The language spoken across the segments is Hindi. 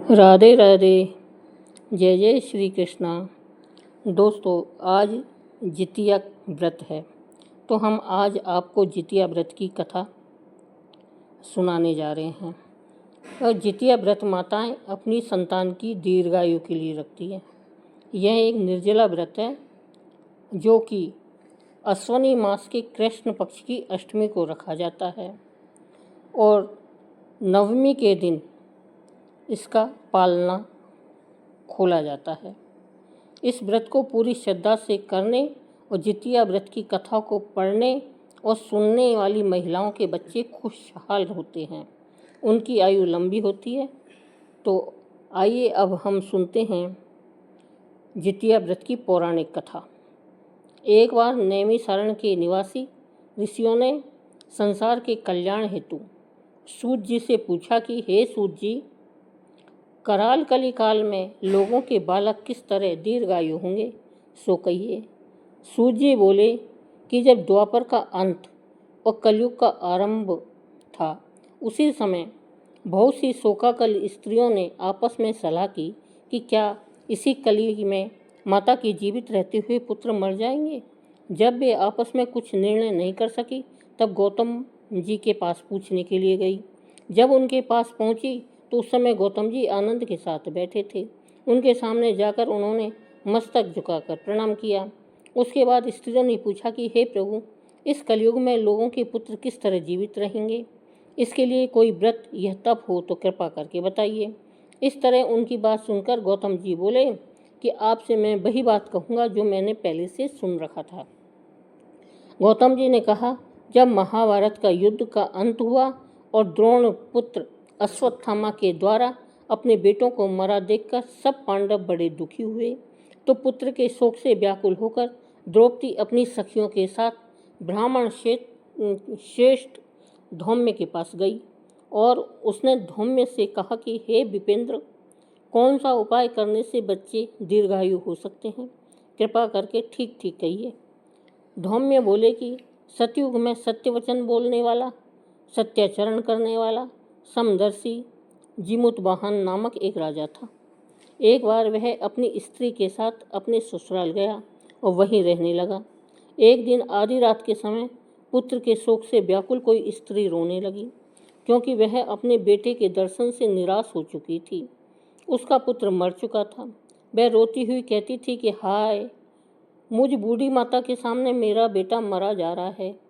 राधे राधे। जय जय श्री कृष्णा। दोस्तों, आज जितिया व्रत है, तो हम आज आपको जितिया व्रत की कथा सुनाने जा रहे हैं। और जितिया व्रत माताएं अपनी संतान की दीर्घायु के लिए रखती हैं। यह एक निर्जला व्रत है जो कि अश्वनी मास के कृष्ण पक्ष की अष्टमी को रखा जाता है और नवमी के दिन इसका पालना खोला जाता है। इस व्रत को पूरी श्रद्धा से करने और जितिया व्रत की कथा को पढ़ने और सुनने वाली महिलाओं के बच्चे खुशहाल होते हैं, उनकी आयु लंबी होती है। तो आइए अब हम सुनते हैं जितिया व्रत की पौराणिक कथा। एक बार नैमिषारण्य के निवासी ऋषियों ने संसार के कल्याण हेतु सूत जी से पूछा कि हे सूत जी, कराल कली काल में लोगों के बालक किस तरह दीर्घायु होंगे, सो कहिए। सूत जी बोले कि जब द्वापर का अंत और कलयुग का आरंभ था, उसी समय बहुत सी शोकाकल स्त्रियों ने आपस में सलाह की कि क्या इसी कली में माता की जीवित रहते हुए पुत्र मर जाएंगे। जब वे आपस में कुछ निर्णय नहीं कर सकी, तब गौतम जी के पास पूछने के लिए गई। जब उनके पास पहुंची तो उस समय गौतम जी आनंद के साथ बैठे थे। उनके सामने जाकर उन्होंने मस्तक झुकाकर प्रणाम किया। उसके बाद स्त्रियों ने पूछा कि हे प्रभु, इस कलयुग में लोगों के पुत्र किस तरह जीवित रहेंगे, इसके लिए कोई व्रत यह तप हो तो कृपा करके बताइए। इस तरह उनकी बात सुनकर गौतम जी बोले कि आपसे मैं वही बात कहूँगा जो मैंने पहले से सुन रखा था। गौतम जी ने कहा, जब महाभारत का युद्ध का अंत हुआ और द्रोण पुत्र अश्वत्थामा के द्वारा अपने बेटों को मरा देखकर सब पांडव बड़े दुखी हुए, तो पुत्र के शोक से व्याकुल होकर द्रौपदी अपनी सखियों के साथ ब्राह्मण श्रेष्ठ धौम्य के पास गई और उसने धौम्य से कहा कि हे विपेंद्र, कौन सा उपाय करने से बच्चे दीर्घायु हो सकते हैं, कृपा करके ठीक ठीक कहिए। धौम्य बोले कि सतयुग में सत्य वचन बोलने वाला, सत्याचरण करने वाला समदर्शी जिमुतवाहन नामक एक राजा था। एक बार वह अपनी स्त्री के साथ अपने ससुराल गया और वहीं रहने लगा। एक दिन आधी रात के समय पुत्र के शोक से व्याकुल कोई स्त्री रोने लगी, क्योंकि वह अपने बेटे के दर्शन से निराश हो चुकी थी। उसका पुत्र मर चुका था। वह रोती हुई कहती थी कि हाय, मुझ बूढ़ी माता के सामने मेरा बेटा मरा जा रहा है।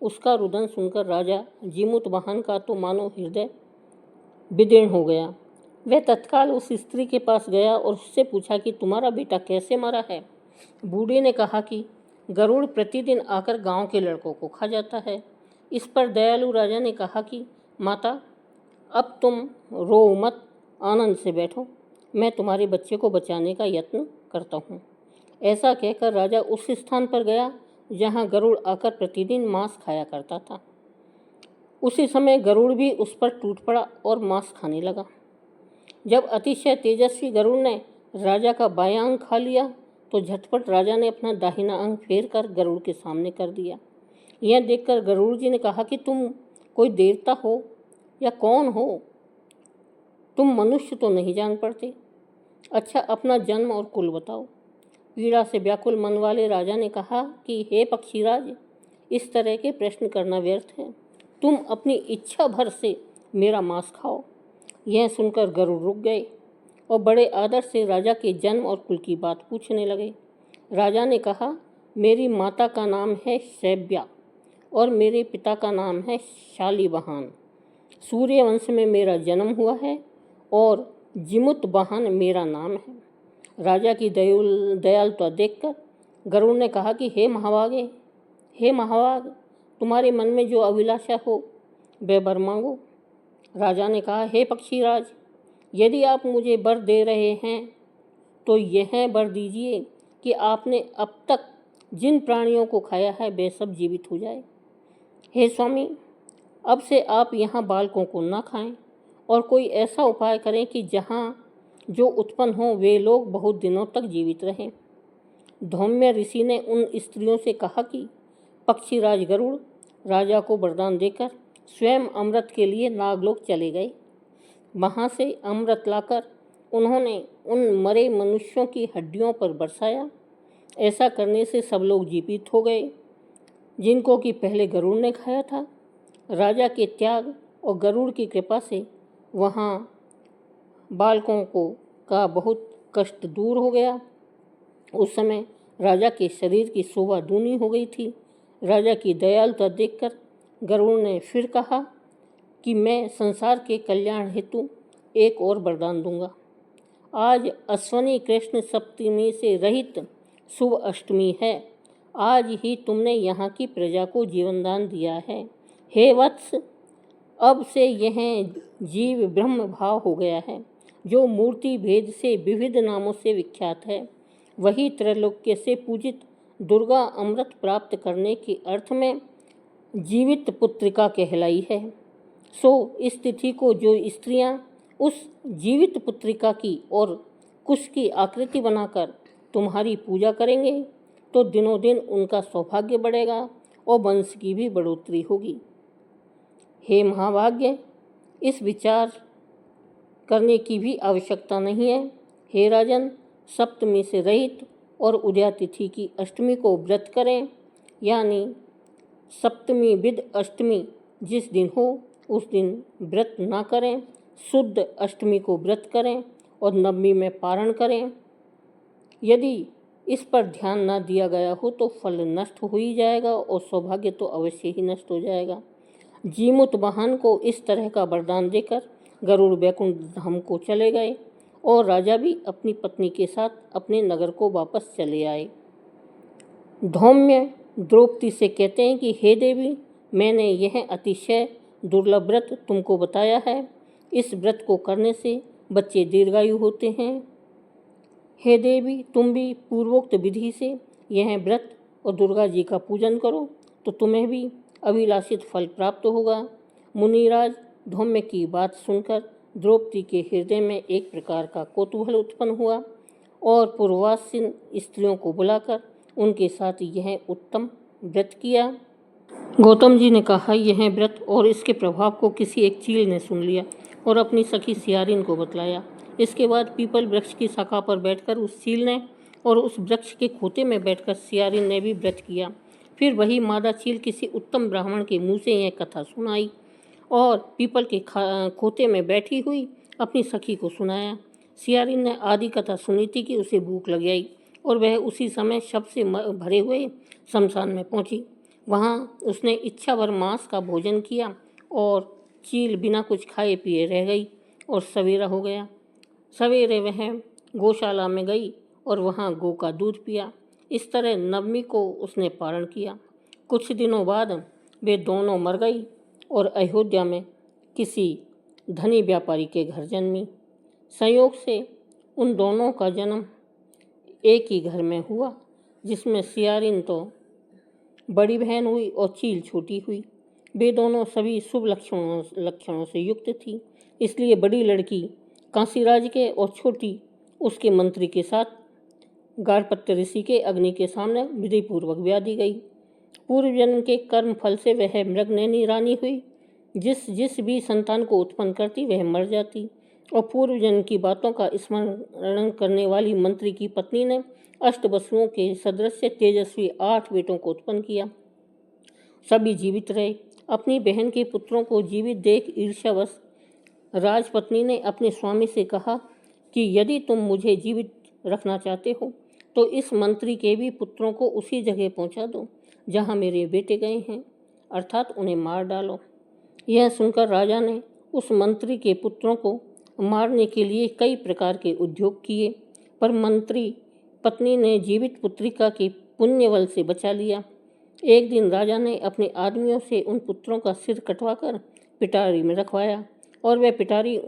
उसका रुदन सुनकर राजा जिमुतवाहन का तो मानो हृदय विदीर्ण हो गया। वह तत्काल उस स्त्री के पास गया और उससे पूछा कि तुम्हारा बेटा कैसे मरा है। बूढ़ी ने कहा कि गरुड़ प्रतिदिन आकर गांव के लड़कों को खा जाता है। इस पर दयालु राजा ने कहा कि माता, अब तुम रो मत, आनंद से बैठो, मैं तुम्हारे बच्चे को बचाने का यत्न करता हूँ। ऐसा कहकर राजा उस स्थान पर गया जहाँ गरुड़ आकर प्रतिदिन मांस खाया करता था। उसी समय गरुड़ भी उस पर टूट पड़ा और मांस खाने लगा। जब अतिशय तेजस्वी गरुड़ ने राजा का बायां अंग खा लिया, तो झटपट राजा ने अपना दाहिना अंग फेर कर गरुड़ के सामने कर दिया। यह देखकर गरुड़ जी ने कहा कि तुम कोई देवता हो या कौन हो, तुम मनुष्य तो नहीं जान पड़ते। अच्छा, अपना जन्म और कुल बताओ। पीड़ा से व्याकुल मन वाले राजा ने कहा कि हे पक्षीराज, इस तरह के प्रश्न करना व्यर्थ है। तुम अपनी इच्छा भर से मेरा मांस खाओ। यह सुनकर गरुड़ रुक गए और बड़े आदर से राजा के जन्म और कुल की बात पूछने लगे। राजा ने कहा, मेरी माता का नाम है शैव्या और मेरे पिता का नाम है शालिवाहन। सूर्यवंश में मेरा जन्म हुआ है और जिमुतवाहन मेरा नाम है। राजा की दयालुता देखकर गरुड़ ने कहा कि हे महाभाग, तुम्हारे मन में जो अभिलाषा हो वह वर मांगो। राजा ने कहा, हे पक्षीराज, यदि आप मुझे वर दे रहे हैं तो यह वर दीजिए कि आपने अब तक जिन प्राणियों को खाया है वे सब जीवित हो जाए। हे स्वामी, अब से आप यहाँ बालकों को न खाएं और कोई ऐसा उपाय करें कि जहाँ जो उत्पन्न हो वे लोग बहुत दिनों तक जीवित रहें। धौम्य ऋषि ने उन स्त्रियों से कहा कि पक्षीराज गरुड़ राजा को वरदान देकर स्वयं अमृत के लिए नागलोक चले गए। वहाँ से अमृत लाकर उन्होंने उन मरे मनुष्यों की हड्डियों पर बरसाया। ऐसा करने से सब लोग जीवित हो गए जिनको कि पहले गरुड़ ने खाया था। राजा के त्याग और गरुड़ की कृपा से वहाँ बालकों का बहुत कष्ट दूर हो गया। उस समय राजा के शरीर की शोभा दूनी हो गई थी। राजा की दयालुता देखकर गरुड़ ने फिर कहा कि मैं संसार के कल्याण हेतु एक और वरदान दूंगा। आज अश्वनी कृष्ण सप्तमी से रहित शुभ अष्टमी है। आज ही तुमने यहाँ की प्रजा को जीवनदान दिया है। हे वत्स, अब से यह जीव ब्रह्म भाव हो गया है, जो मूर्ति भेद से विविध नामों से विख्यात है। वही त्रैलोक्य से पूजित दुर्गा अमृत प्राप्त करने के अर्थ में जीवित पुत्रिका कहलाई है। सो इस तिथि को जो स्त्रियां उस जीवित पुत्रिका की और कुश की आकृति बनाकर तुम्हारी पूजा करेंगे तो दिनों दिन उनका सौभाग्य बढ़ेगा और वंश की भी बढ़ोतरी होगी। हे महाभाग्य, इस विचार करने की भी आवश्यकता नहीं है। हे राजन, सप्तमी से रहित और उदया तिथि की अष्टमी को व्रत करें, यानी सप्तमी विद अष्टमी जिस दिन हो उस दिन व्रत ना करें। शुद्ध अष्टमी को व्रत करें और नवमी में पारण करें। यदि इस पर ध्यान ना दिया गया हो तो फल नष्ट हो ही जाएगा और सौभाग्य तो अवश्य ही नष्ट हो जाएगा। जीमूत वाहन को इस तरह का वरदान देकर गरुड़ वैकुंठ धाम को चले गए और राजा भी अपनी पत्नी के साथ अपने नगर को वापस चले आए। धौम्य द्रौपदी से कहते हैं कि हे देवी, मैंने यह अतिशय दुर्लभ व्रत तुमको बताया है। इस व्रत को करने से बच्चे दीर्घायु होते हैं। हे देवी, तुम भी पूर्वोक्त विधि से यह व्रत और दुर्गा जी का पूजन करो तो तुम्हें भी अभिलाषित फल प्राप्त होगा। मुनिराज धौम्य की बात सुनकर द्रौपदी के हृदय में एक प्रकार का कौतूहल उत्पन्न हुआ और पूर्वासीन स्त्रियों को बुलाकर उनके साथ यह उत्तम व्रत किया। गौतम जी ने कहा, यह व्रत और इसके प्रभाव को किसी एक चील ने सुन लिया और अपनी सखी सियारिन को बतलाया। इसके बाद पीपल वृक्ष की शाखा पर बैठकर उस चील ने और उस वृक्ष के खोते में बैठकर सियारिन ने भी व्रत किया। फिर वही मादा चील किसी उत्तम ब्राह्मण के मुँह से यह कथा सुनाई और पीपल के खोते में बैठी हुई अपनी सखी को सुनाया। सियारिन ने आदि कथा सुनी थी कि उसे भूख लग आई और वह उसी समय शव से भरे हुए शमशान में पहुंची। वहां उसने इच्छा भर मांस का भोजन किया और चील बिना कुछ खाए पिए रह गई और सवेरा हो गया। सवेरे वह गौशाला में गई और वहां गौ का दूध पिया। इस तरह नवमी को उसने पारण किया। कुछ दिनों बाद वे दोनों मर गई और अयोध्या में किसी धनी व्यापारी के घर जन्मी। संयोग से उन दोनों का जन्म एक ही घर में हुआ, जिसमें सियारिन तो बड़ी बहन हुई और चील छोटी हुई। वे दोनों सभी शुभ लक्षणों से युक्त थी, इसलिए बड़ी लड़की काशीराज के और छोटी उसके मंत्री के साथ गारपत्य ऋषि के अग्नि के सामने विधिपूर्वक ब्याह दी गई। पूर्व जन्म के कर्म फल से वह मृगनयनी रानी हुई। जिस भी संतान को उत्पन्न करती वह मर जाती और पूर्व जन्म की बातों का स्मरण करने वाली मंत्री की पत्नी ने अष्टवसुओं के सदृश तेजस्वी 8 बेटों को उत्पन्न किया। सभी जीवित रहे। अपनी बहन के पुत्रों को जीवित देख ईर्ष्यावश राजपत्नी ने अपने स्वामी से कहा कि यदि तुम मुझे जीवित रखना चाहते हो तो इस मंत्री के भी पुत्रों को उसी जगह पहुंचा दो जहां मेरे बेटे गए हैं, अर्थात उन्हें मार डालो। यह सुनकर राजा ने उस मंत्री के पुत्रों को मारने के लिए कई प्रकार के उद्योग किए, पर मंत्री पत्नी ने जीवित पुत्रिका के पुण्य बल से बचा लिया। एक दिन राजा ने अपने आदमियों से उन पुत्रों का सिर कटवाकर पिटारी में रखवाया और वह पिटारी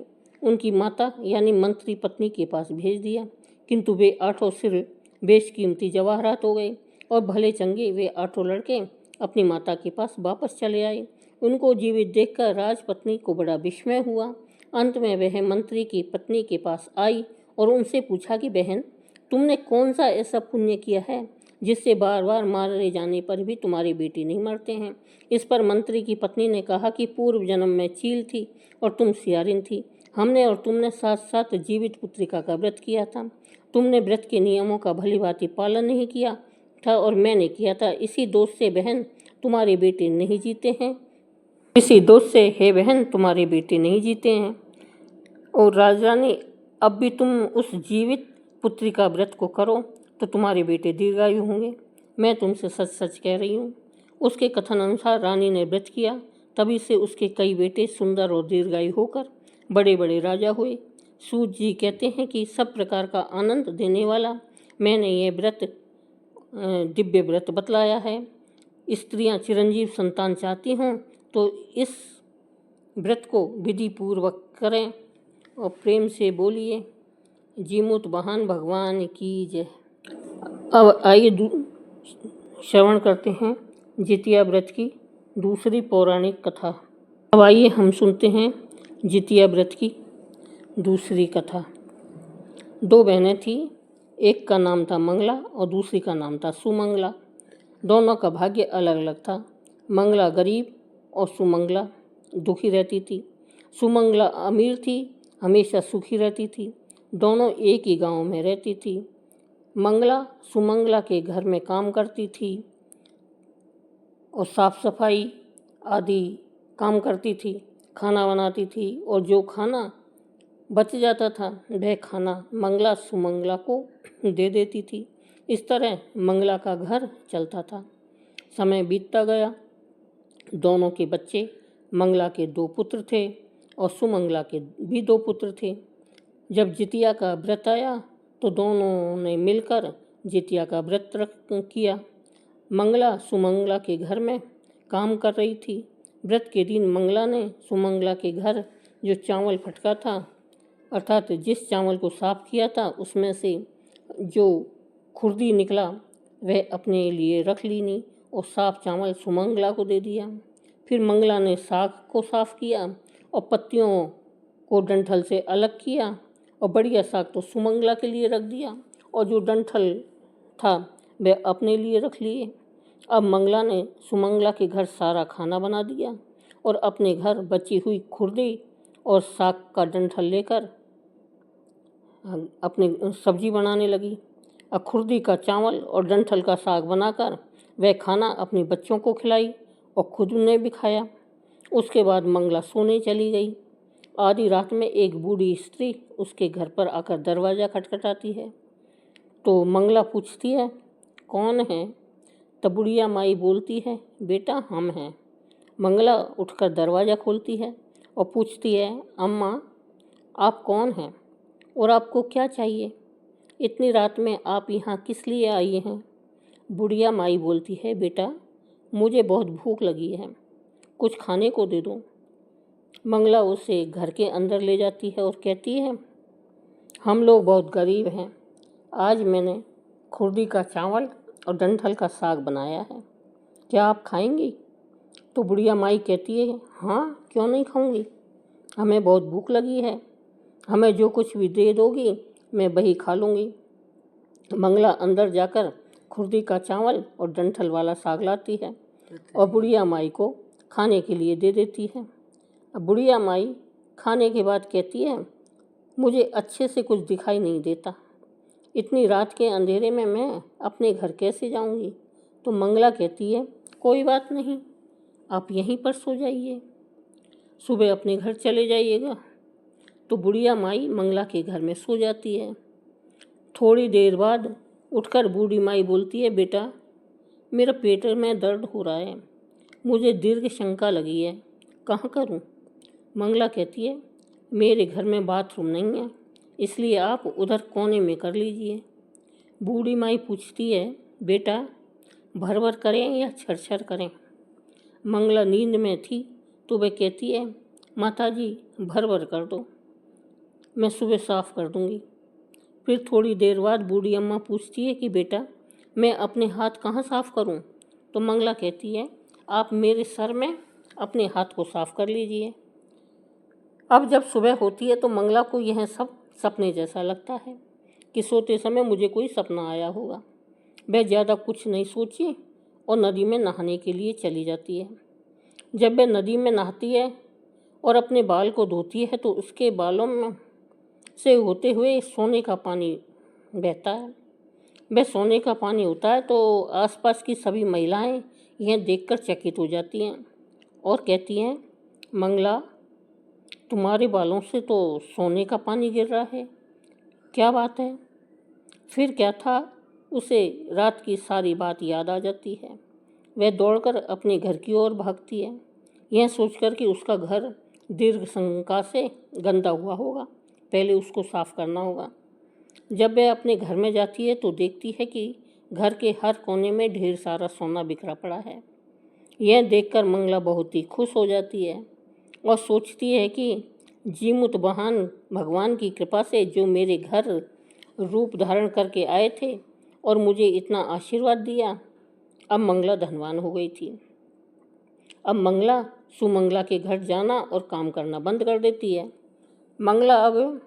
उनकी माता यानी मंत्री पत्नी के पास भेज दिया, किंतु वे 8 सिर बेशकीमती जवाहरात हो गए और भले चंगे वे 8 लड़के अपनी माता के पास वापस चले आए। उनको जीवित देखकर राजपत्नी को बड़ा विस्मय हुआ। अंत में वह मंत्री की पत्नी के पास आई और उनसे पूछा कि बहन, तुमने कौन सा ऐसा पुण्य किया है जिससे बार बार मारे जाने पर भी तुम्हारे बेटे नहीं मरते हैं। इस पर मंत्री की पत्नी ने कहा कि पूर्व जन्म में चील थी और तुम सियारिन थी। हमने और तुमने साथ साथ जीवित पुत्रिका का व्रत किया था। तुमने व्रत के नियमों का भलीभांति पालन नहीं किया था और मैंने किया था। इसी दोष से बहन तुम्हारे बेटे नहीं जीते हैं। इसी दोष से हे बहन तुम्हारे बेटे नहीं जीते हैं। और राजरानी, अब भी तुम उस जीवित पुत्री का व्रत को करो तो तुम्हारे बेटे दीर्घायु होंगे। मैं तुमसे सच सच कह रही हूँ। उसके कथन अनुसार रानी ने व्रत किया, तभी से उसके कई बेटे सुंदर और दीर्घायु होकर बड़े बड़े राजा हुए। सूत जी कहते हैं कि सब प्रकार का आनंद देने वाला मैंने ये व्रत दिव्य व्रत बतलाया है। स्त्रियां चिरंजीव संतान चाहती हों तो इस व्रत को विधि पूर्वक करें और प्रेम से बोलिए जीमूत बहान भगवान की जय। अब आइए श्रवण करते हैं जितिया व्रत की दूसरी पौराणिक कथा। अब आइए हम सुनते हैं जितिया व्रत की दूसरी कथा। दो बहनें थीं, एक का नाम था मंगला और दूसरी का नाम था सुमंगला। दोनों का भाग्य अलग अलग था। मंगला गरीब और सुमंगला दुखी रहती थी। सुमंगला अमीर थी, हमेशा सुखी रहती थी। दोनों एक ही गांव में रहती थी। मंगला सुमंगला के घर में काम करती थी और साफ सफाई आदि काम करती थी, खाना बनाती थी और जो खाना बच जाता था वह खाना मंगला सुमंगला को दे देती थी। इस तरह मंगला का घर चलता था। समय बीतता गया। दोनों के बच्चे, मंगला के 2 पुत्र थे और सुमंगला के भी 2 पुत्र थे। जब जितिया का व्रत आया तो दोनों ने मिलकर जितिया का व्रत किया। मंगला सुमंगला के घर में काम कर रही थी। व्रत के दिन मंगला ने सुमंगला के घर जो चावल फटका था, अर्थात जिस चावल को साफ किया था, उसमें से जो खुर्दी निकला वह अपने लिए रख ली नहीं और साफ चावल सुमंगला को दे दिया। फिर मंगला ने साग को साफ किया और पत्तियों को डंठल से अलग किया और बढ़िया साग तो सुमंगला के लिए रख दिया और जो डंठल था वह अपने लिए रख लिए। अब मंगला ने सुमंगला के घर सारा खाना बना दिया और अपने घर बची हुई खुर्दी और साग का डंठल लेकर अपने सब्जी बनाने लगी। अब खुर्दी का चावल और डंठल का साग बनाकर वह खाना अपने बच्चों को खिलाई और खुद ने भी खाया। उसके बाद मंगला सोने चली गई। आधी रात में एक बूढ़ी स्त्री उसके घर पर आकर दरवाज़ा खटखटाती है। तो मंगला पूछती है, कौन है? तब बुढ़िया माई बोलती है, बेटा हम हैं। मंगला उठकर दरवाज़ा खोलती है और पूछती है, अम्मा आप कौन हैं और आपको क्या चाहिए? इतनी रात में आप यहाँ किस लिए आई हैं? बुढ़िया माई बोलती है, बेटा मुझे बहुत भूख लगी है, कुछ खाने को दे दो। मंगला उसे घर के अंदर ले जाती है और कहती है, हम लोग बहुत गरीब हैं, आज मैंने खुर्दी का चावल और डंठल का साग बनाया है, क्या आप खाएंगी? तो बुढ़िया माई कहती है, हाँ क्यों नहीं खाऊंगी, हमें बहुत भूख लगी है, हमें जो कुछ भी दे दोगी मैं वही खा लूँगी। मंगला अंदर जाकर खुर्दी का चावल और डंठल वाला साग लाती है और बुढ़िया माई को खाने के लिए दे देती है। अब बुढ़िया माई खाने के बाद कहती है, मुझे अच्छे से कुछ दिखाई नहीं देता, इतनी रात के अंधेरे में मैं अपने घर कैसे जाऊंगी? तो मंगला कहती है, कोई बात नहीं, आप यहीं पर सो जाइए, सुबह अपने घर चले जाइएगा। तो बुढ़िया माई मंगला के घर में सो जाती है। थोड़ी देर बाद उठकर बूढ़ी माई बोलती है, बेटा मेरा पेट में दर्द हो रहा है, मुझे दीर्घ शंका लगी है, कहाँ करूँ? मंगला कहती है, मेरे घर में बाथरूम नहीं है, इसलिए आप उधर कोने में कर लीजिए। बूढ़ी माई पूछती है, बेटा भर भर करें या छर करें? मंगला नींद में थी तो वह कहती है, माताजी भर भर कर दो, मैं सुबह साफ़ कर दूंगी। फिर थोड़ी देर बाद बूढ़ी अम्मा पूछती है कि बेटा मैं अपने हाथ कहाँ साफ़ करूं? तो मंगला कहती है, आप मेरे सर में अपने हाथ को साफ़ कर लीजिए। अब जब सुबह होती है तो मंगला को यह सब सपने जैसा लगता है कि सोते समय मुझे कोई सपना आया होगा। वह ज़्यादा कुछ नहीं सोची और नदी में नहाने के लिए चली जाती है। जब वह नदी में नहाती है और अपने बाल को धोती है तो उसके बालों में से होते हुए सोने का पानी बहता है। वह सोने का पानी होता है तो आसपास की सभी महिलाएं यह देखकर चकित हो जाती हैं और कहती हैं, मंगला, तुम्हारे बालों से तो सोने का पानी गिर रहा है, क्या बात है? फिर क्या था, उसे रात की सारी बात याद आ जाती है। वह दौड़कर अपने घर की ओर भागती है, यह सोचकर कि उसका घर दीर्घ शंका से गंदा हुआ होगा, पहले उसको साफ करना होगा। जब वह अपने घर में जाती है तो देखती है कि घर के हर कोने में ढेर सारा सोना बिखरा पड़ा है। यह देखकर मंगला बहुत ही खुश हो जाती है और सोचती है कि जीमुत बहान भगवान की कृपा से जो मेरे घर रूप धारण करके आए थे और मुझे इतना आशीर्वाद दिया, अब मंगला धनवान हो गई थी। अब मंगला सुमंगला के घर जाना और काम करना बंद कर देती है। मंगला अब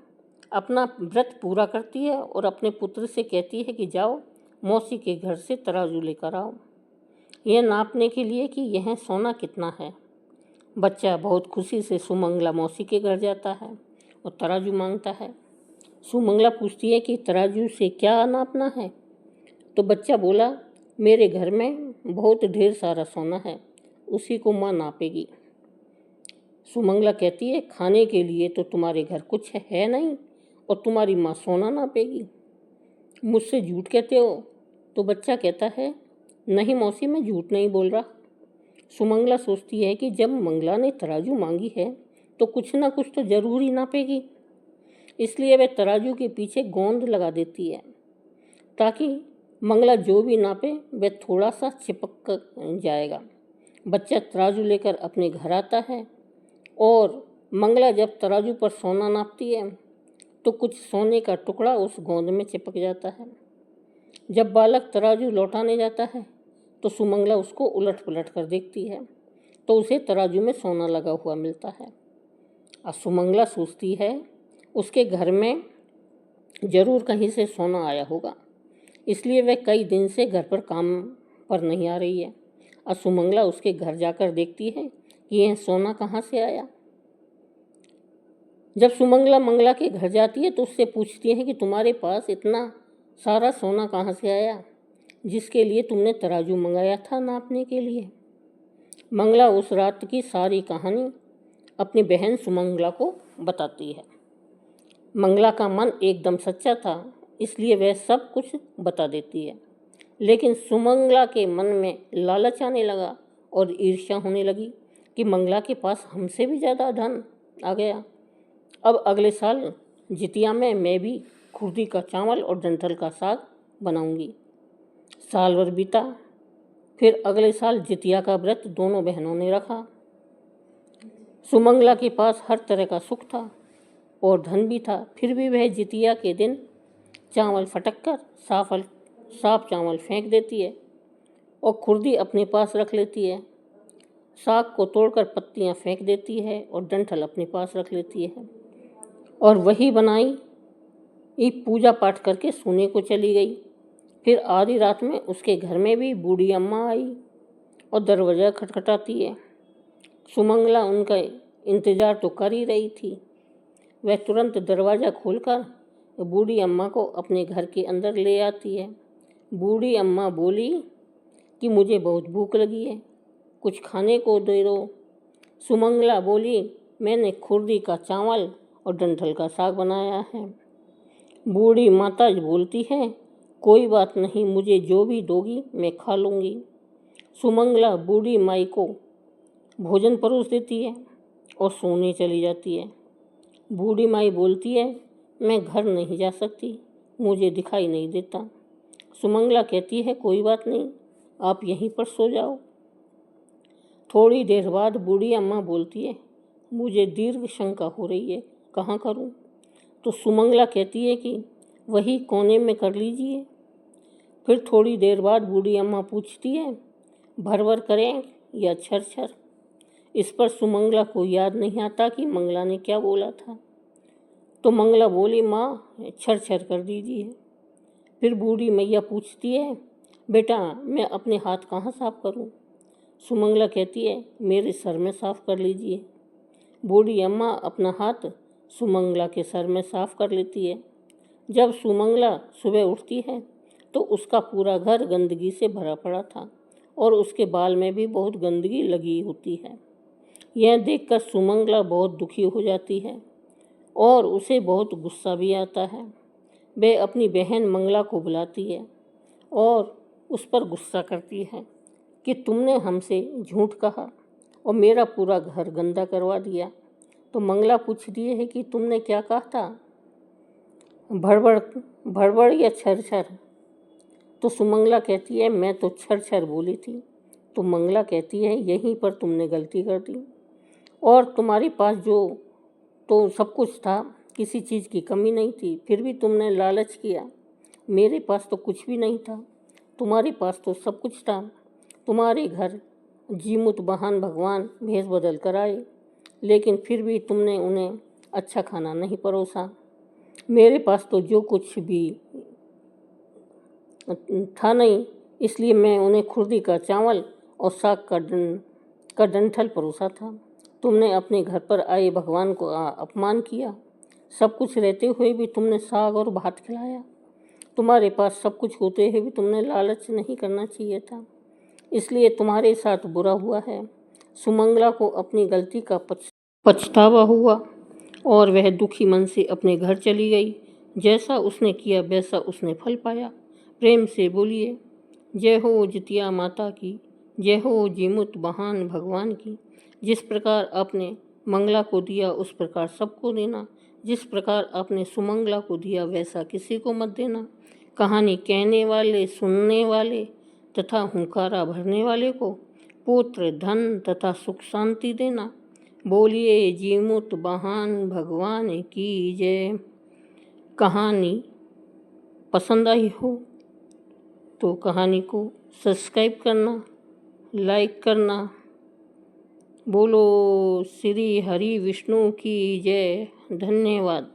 अपना व्रत पूरा करती है और अपने पुत्र से कहती है कि जाओ मौसी के घर से तराजू लेकर आओ, यह नापने के लिए कि यह सोना कितना है। बच्चा बहुत खुशी से सुमंगला मौसी के घर जाता है और तराजू मांगता है। सुमंगला पूछती है कि तराजू से क्या नापना है? तो बच्चा बोला, मेरे घर में बहुत ढेर सारा सोना है, उसी को माँ नापेगी। सुमंगला कहती है, खाने के लिए तो तुम्हारे घर कुछ है नहीं और तुम्हारी माँ सोना नापेगी, मुझसे झूठ कहते हो? तो बच्चा कहता है, नहीं मौसी, मैं झूठ नहीं बोल रहा। सुमंगला सोचती है कि जब मंगला ने तराजू मांगी है तो कुछ ना कुछ तो जरूर ही नापेगी, इसलिए वह तराजू के पीछे गोंद लगा देती है ताकि मंगला जो भी नापे वह थोड़ा सा चिपक कर जाएगा। बच्चा तराजू लेकर अपने घर आता है और मंगला जब तराजू पर सोना नापती है तो कुछ सोने का टुकड़ा उस गोंद में चिपक जाता है। जब बालक तराजू लौटाने जाता है तो सुमंगला उसको उलट पुलट कर देखती है तो उसे तराजू में सोना लगा हुआ मिलता है। अब सुमंगला सोचती है उसके घर में जरूर कहीं से सोना आया होगा, इसलिए वह कई दिन से घर पर काम पर नहीं आ रही है। अब सुमंगला उसके घर जाकर देखती है कि यह सोना कहाँ से आया। जब सुमंगला मंगला के घर जाती है तो उससे पूछती है कि तुम्हारे पास इतना सारा सोना कहाँ से आया जिसके लिए तुमने तराजू मंगाया था नापने के लिए। मंगला उस रात की सारी कहानी अपनी बहन सुमंगला को बताती है। मंगला का मन एकदम सच्चा था, इसलिए वह सब कुछ बता देती है, लेकिन सुमंगला के मन में लालच आने लगा और ईर्ष्या होने लगी कि मंगला के पास हमसे भी ज़्यादा धन आ गया। अब अगले साल जितिया में मैं भी खुर्दी का चावल और डंठल का साग बनाऊंगी। साल भर बीता, फिर अगले साल जितिया का व्रत दोनों बहनों ने रखा। सुमंगला के पास हर तरह का सुख था और धन भी था, फिर भी वह जितिया के दिन चावल फटक कर साफ चावल फेंक देती है और खुर्दी अपने पास रख लेती है। साग को तोड़कर पत्तियां फेंक देती है और डंठल अपने पास रख लेती है और वही बनाई पूजा पाठ करके सोने को चली गई। फिर आधी रात में उसके घर में भी बूढ़ी अम्मा आई और दरवाज़ा खटखटाती है। सुमंगला उनका इंतज़ार तो कर ही रही थी। वह तुरंत दरवाज़ा खोलकर बूढ़ी अम्मा को अपने घर के अंदर ले आती है। बूढ़ी अम्मा बोली कि मुझे बहुत भूख लगी है, कुछ खाने को दे दो। सुमंगला बोली, मैंने खुर्दी का चावल और डंठल का साग बनाया है। बूढ़ी माता बोलती है, कोई बात नहीं, मुझे जो भी दोगी मैं खा लूँगी। सुमंगला बूढ़ी माई को भोजन परोस देती है और सोने चली जाती है। बूढ़ी माई बोलती है, मैं घर नहीं जा सकती, मुझे दिखाई नहीं देता। सुमंगला कहती है, कोई बात नहीं, आप यहीं पर सो जाओ। थोड़ी देर बाद बूढ़ी अम्मा बोलती है, मुझे दीर्घ शंका हो रही है, कहाँ करूं? तो सुमंगला कहती है कि वही कोने में कर लीजिए। फिर थोड़ी देर बाद बूढ़ी अम्मा पूछती है, भर करें या छर छर? इस पर सुमंगला को याद नहीं आता कि मंगला ने क्या बोला था, तो मंगला बोली, माँ छर छर कर दीजिए। फिर बूढ़ी मैया पूछती है, बेटा मैं अपने हाथ कहाँ साफ करूँ? सुमंगला कहती है, मेरे सर में साफ कर लीजिए। बूढ़ी अम्मा अपना हाथ सुमंगला के सर में साफ कर लेती है। जब सुमंगला सुबह उठती है तो उसका पूरा घर गंदगी से भरा पड़ा था और उसके बाल में भी बहुत गंदगी लगी होती है। यह देखकर सुमंगला बहुत दुखी हो जाती है और उसे बहुत गुस्सा भी आता है। वह अपनी बहन मंगला को बुलाती है और उस पर गुस्सा करती है कि तुमने हमसे झूठ कहा और मेरा पूरा घर गंदा करवा दिया। तो मंगला पूछती है कि तुमने क्या कहा था, भड़बड़ भड़बड़ या छर छर? तो सुमंगला कहती है मैं तो छर छर बोली थी। तो मंगला कहती है यहीं पर तुमने गलती कर दी, और तुम्हारे पास जो तो सब कुछ था, किसी चीज़ की कमी नहीं थी, फिर भी तुमने लालच किया। मेरे पास तो कुछ भी नहीं था, तुम्हारे पास तो सब कुछ था। तुम्हारे घर जीमुत बहान भगवान भेष बदल कर आए, लेकिन फिर भी तुमने उन्हें अच्छा खाना नहीं परोसा। मेरे पास तो जो कुछ भी था नहीं, इसलिए मैं उन्हें खुर्दी का चावल और साग का डंठल परोसा था। तुमने अपने घर पर आए भगवान को अपमान किया। सब कुछ रहते हुए भी तुमने साग और भात खिलाया। तुम्हारे पास सब कुछ होते हुए भी तुमने लालच नहीं करना चाहिए था, इसलिए तुम्हारे साथ बुरा हुआ है। सुमंगला को अपनी गलती का पछतावा हुआ और वह दुखी मन से अपने घर चली गई। जैसा उसने किया वैसा उसने फल पाया। प्रेम से बोलिए जय हो जितिया माता की, जय हो जीमुत बहान भगवान की। जिस प्रकार आपने मंगला को दिया उस प्रकार सबको देना, जिस प्रकार आपने सुमंगला को दिया वैसा किसी को मत देना। कहानी कहने वाले, सुनने वाले तथा हुंकारा भरने वाले को पुत्र, धन तथा सुख शांति देना। बोलिए जीमुत बहान भगवान की जय। कहानी पसंद आई हो तो कहानी को सब्सक्राइब करना, लाइक करना। बोलो श्री हरि विष्णु की जय। धन्यवाद।